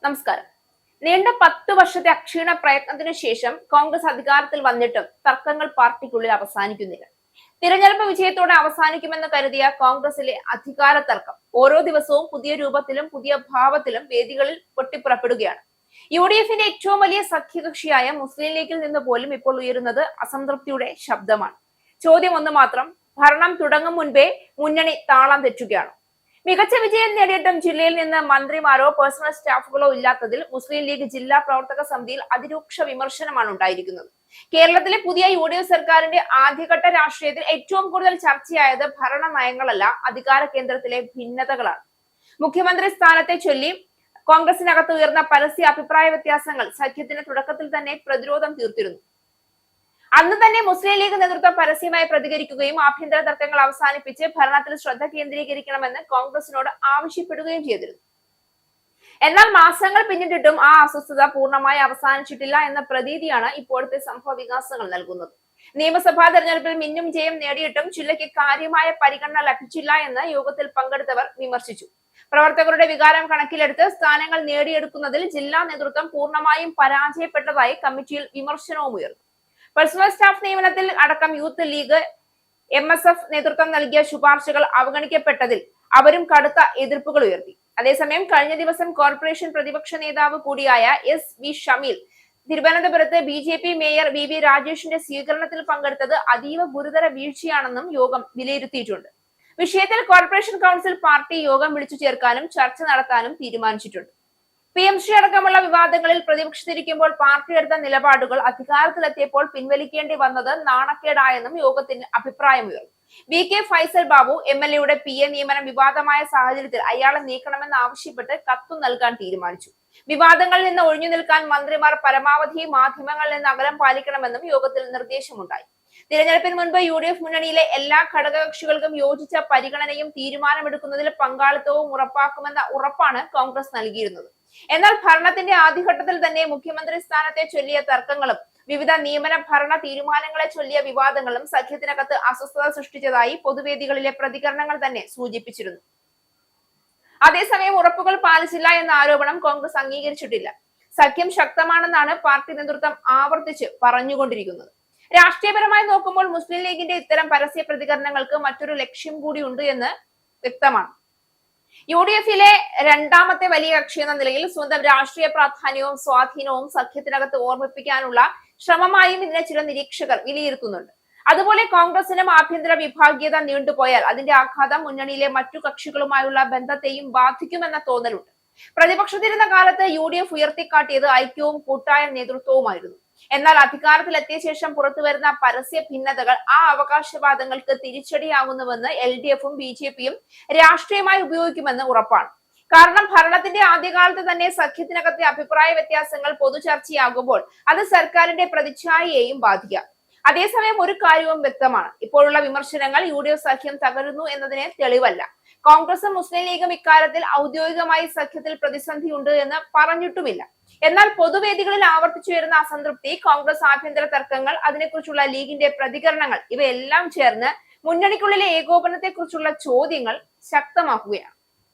നമസ്കാരം. നീണ്ട 10 വർഷത്തെ അക്ഷീണ പ്രയത്നത്തിനു ശേഷം കോൺഗ്രസ് അധികാരത്തിൽ വന്നിട്ടും തർക്കങ്ങൾ പാർട്ടിക്കുള്ളിൽ അവസാനിക്കുന്നില്ല. തിരഞ്ഞെടുപ്പ് വിജയത്തോടെ അവസാനിക്കുമെന്ന് കരുതിയ കോൺഗ്രസിലെ അധികാര തർക്കം ഓരോ ദിവസവും പുതിയ രൂപത്തിലും പുതിയ ഭാവത്തിലും വേദികളിൽ പൊട്ടിപ്പുറപ്പെടുകയാണ്. UDFന്റെ ഏറ്റവും വലിയ സഖ്യകക്ഷിയായ മുസ്ലിം ലീഗിൽ നിന്ന് പോലും ഇപ്പോൾ ഉയരുന്നത് അസംതൃപ്തിയുടെ ശബ്ദമാണ്. ചോദ്യം ഒന്ന് മാത്രം: ഭരണം തുടങ്ങും മുൻപേ മുന്നണി താളം തെറ്റുകയാണോ? മികച്ച വിജയം നേടിയിട്ടും ജില്ലയിൽ നിന്ന് മന്ത്രിമാരോ പേഴ്സണൽ സ്റ്റാഫുകളോ ഇല്ലാത്തതിൽ മുസ്ലിം ലീഗ് ജില്ലാ പ്രവർത്തക സമിതിയിൽ അതിരൂക്ഷ വിമർശനമാണ് ഉണ്ടായിരിക്കുന്നത്. കേരളത്തിലെ പുതിയ UDF സർക്കാരിന്റെ ആദ്യഘട്ട രാഷ്ട്രീയത്തിൽ ഏറ്റവും കൂടുതൽ ചർച്ചയായത് ഭരണ നയങ്ങളല്ല, അധികാര കേന്ദ്രത്തിലെ ഭിന്നതകളാണ്. മുഖ്യമന്ത്രി സ്ഥാനത്തെ ചൊല്ലി കോൺഗ്രസിനകത്ത് ഉയർന്ന പരസ്യ അഭിപ്രായ വ്യത്യാസങ്ങൾ സഖ്യത്തിന് തുടക്കത്തിൽ തന്നെ പ്രതിരോധം തീർത്തിരുന്നു. അന്ന് തന്നെ മുസ്ലിം ലീഗ് നേതൃത്വം പരസ്യമായി പ്രതികരിക്കുകയും ആഭ്യന്തര തർക്കങ്ങൾ അവസാനിപ്പിച്ച് ഭരണത്തിൽ ശ്രദ്ധ കേന്ദ്രീകരിക്കണമെന്ന് കോൺഗ്രസിനോട് ആവശ്യപ്പെടുകയും ചെയ്തിരുന്നു. എന്നാൽ മാസങ്ങൾ പിന്നിട്ടിട്ടും ആ അസ്വസ്ഥത പൂർണ്ണമായി അവസാനിച്ചിട്ടില്ല എന്ന പ്രതീതിയാണ് ഇപ്പോഴത്തെ സംഭവ വികാസങ്ങൾ നൽകുന്നത്. നിയമസഭാ തെരഞ്ഞെടുപ്പിൽ മിന്നും ജയം നേടിയിട്ടും ജില്ലയ്ക്ക് കാര്യമായ പരിഗണന ലഭിച്ചില്ല എന്ന് യോഗത്തിൽ പങ്കെടുത്തവർ വിമർശിച്ചു. പ്രവർത്തകരുടെ വികാരം കണക്കിലെടുത്ത് സ്ഥാനങ്ങൾ നേടിയെടുക്കുന്നതിൽ ജില്ലാ നേതൃത്വം പൂർണ്ണമായും പരാജയപ്പെട്ടതായി കമ്മിറ്റിയിൽ വിമർശനവും ഉയർന്നു. പേഴ്സണൽ സ്റ്റാഫ് നിയമനത്തിൽ അടക്കം യൂത്ത് ലീഗ് MSF നേതൃത്വം നൽകിയ ശുപാർശകൾ അവഗണിക്കപ്പെട്ടതിൽ അവരും കടുത്ത എതിർപ്പുകൾ ഉയർത്തി. അതേസമയം കഴിഞ്ഞ ദിവസം കോർപ്പറേഷൻ പ്രതിപക്ഷ നേതാവ് കൂടിയായ SV ഷമീൽ തിരുവനന്തപുരത്ത് BJP മേയർ VV രാജേഷിന്റെ സ്വീകരണത്തിൽ പങ്കെടുത്തത് അതീവ ഗുരുതര വീഴ്ചയാണെന്നും യോഗം വിലയിരുത്തിയിട്ടുണ്ട്. വിഷയത്തിൽ കോർപ്പറേഷൻ കൗൺസിൽ പാർട്ടി യോഗം വിളിച്ചു ചേർക്കാനും ചർച്ച നടത്താനും തീരുമാനിച്ചിട്ടുണ്ട്. PMC അടക്കമുള്ള വിവാദങ്ങളിൽ പ്രതിപക്ഷത്തിരിക്കുമ്പോൾ പാർട്ടി എടുത്ത നിലപാടുകൾ അധികാരത്തിലെത്തിയപ്പോൾ പിൻവലിക്കേണ്ടി വന്നത് നാണക്കേടായെന്നും യോഗത്തിന് അഭിപ്രായമുയർന്നു. VK Faisal Babu MLA PA നിയമനം വിവാദമായ സാഹചര്യത്തിൽ അയാളെ നീക്കണമെന്ന് ആവശ്യപ്പെട്ട് കത്തു നൽകാൻ തീരുമാനിച്ചു. വിവാദങ്ങളിൽ നിന്ന് ഒഴിഞ്ഞു നിൽക്കാൻ മന്ത്രിമാർ പരമാവധി മാധ്യമങ്ങളിൽ നിന്ന് അകലം പാലിക്കണമെന്നും യോഗത്തിൽ നിർദ്ദേശമുണ്ടായി. തിരഞ്ഞെടുപ്പിന് മുൻപ് UDF മുന്നണിയിലെ എല്ലാ ഘടകകക്ഷികൾക്കും യോജിച്ച പരിഗണനയും തീരുമാനമെടുക്കുന്നതിൽ പങ്കാളിത്തവും ഉറപ്പാക്കുമെന്ന ഉറപ്പാണ് കോൺഗ്രസ് നൽകിയിരുന്നത്. എന്നാൽ ഭരണത്തിന്റെ ആദ്യഘട്ടത്തിൽ തന്നെ മുഖ്യമന്ത്രി സ്ഥാനത്തെ ചൊല്ലിയ തർക്കങ്ങളും വിവിധ നിയമന ഭരണ തീരുമാനങ്ങളെ ചൊല്ലിയ വിവാദങ്ങളും സഖ്യത്തിനകത്ത് അസ്വസ്ഥത സൃഷ്ടിച്ചതായി പൊതുവേദികളിലെ പ്രതികരണങ്ങൾ തന്നെ സൂചിപ്പിച്ചിരുന്നു. അതേസമയം ഉറപ്പുകൾ പാലിച്ചില്ല എന്ന ആരോപണം കോൺഗ്രസ് അംഗീകരിച്ചിട്ടില്ല. സഖ്യം ശക്തമാണെന്നാണ് പാർട്ടി നേതൃത്വം ആവർത്തിച്ച് പറഞ്ഞുകൊണ്ടിരിക്കുന്നത്. രാഷ്ട്രീയപരമായി നോക്കുമ്പോൾ മുസ്ലിം ലീഗിന്റെ ഇത്തരം പരസ്യ പ്രതികരണങ്ങൾക്ക് മറ്റൊരു ലക്ഷ്യം കൂടി ഉണ്ട് എന്ന് വ്യക്തമാണ്. UDFിലെ രണ്ടാമത്തെ വലിയ കക്ഷി എന്ന നിലയിൽ സ്വന്തം രാഷ്ട്രീയ പ്രാധാന്യവും സ്വാധീനവും സഖ്യത്തിനകത്ത് ഓർമ്മിപ്പിക്കാനുള്ള ശ്രമമായും ഇതിനെ ചില നിരീക്ഷകർ വിലയിരുത്തുന്നുണ്ട്. അതുപോലെ കോൺഗ്രസിനും ആഭ്യന്തര വിഭാഗീയത നീണ്ടുപോയാൽ അതിന്റെ ആഘാതം മുന്നണിയിലെ മറ്റു കക്ഷികളുമായുള്ള ബന്ധത്തെയും ബാധിക്കുമെന്ന തോന്നലുണ്ട്. പ്രതിപക്ഷത്തിരുന്ന കാലത്ത് UDF ഉയർത്തിക്കാട്ടിയത് ഐക്യവും കൂട്ടായ നേതൃത്വവുമായിരുന്നു. എന്നാൽ അധികാരത്തിലെത്തിയ ശേഷം പുറത്തുവരുന്ന പരസ്യ ഭിന്നതകൾ ആ അവകാശവാദങ്ങൾക്ക് തിരിച്ചടിയാകുന്നുവെന്ന് LDFും BJPയും രാഷ്ട്രീയമായി ഉപയോഗിക്കുമെന്ന് ഉറപ്പാണ്. കാരണം ഭരണത്തിന്റെ ആദ്യകാലത്ത് തന്നെ സഖ്യത്തിനകത്തെ അഭിപ്രായ വ്യത്യാസങ്ങൾ പൊതുചർച്ചയാകുമ്പോൾ അത് സർക്കാരിന്റെ പ്രതിച്ഛായയെയും ബാധിക്കാം. അതേസമയം ഒരു കാര്യവും വ്യക്തമാണ്: ഇപ്പോഴുള്ള വിമർശനങ്ങൾ UDF സഖ്യം തകരുന്നു എന്നതിന് തെളിവല്ല. കോൺഗ്രസും മുസ്ലിം ലീഗും ഇക്കാര്യത്തിൽ ഔദ്യോഗികമായി സഖ്യത്തിൽ പ്രതിസന്ധിയുണ്ട് എന്ന് പറഞ്ഞിട്ടുമില്ല. എന്നാൽ പൊതുവേദികളിൽ ആവർത്തിച്ചു വരുന്ന അസംതൃപ്തി, കോൺഗ്രസ് ആഭ്യന്തര തർക്കങ്ങൾ, അതിനെക്കുറിച്ചുള്ള ലീഗിന്റെ പ്രതികരണങ്ങൾ ഇവയെല്ലാം ചേർന്ന് മുന്നണിക്കുള്ളിലെ ഏകോപനത്തെക്കുറിച്ചുള്ള ചോദ്യങ്ങൾ ശക്തമാക്കുകയാണ്.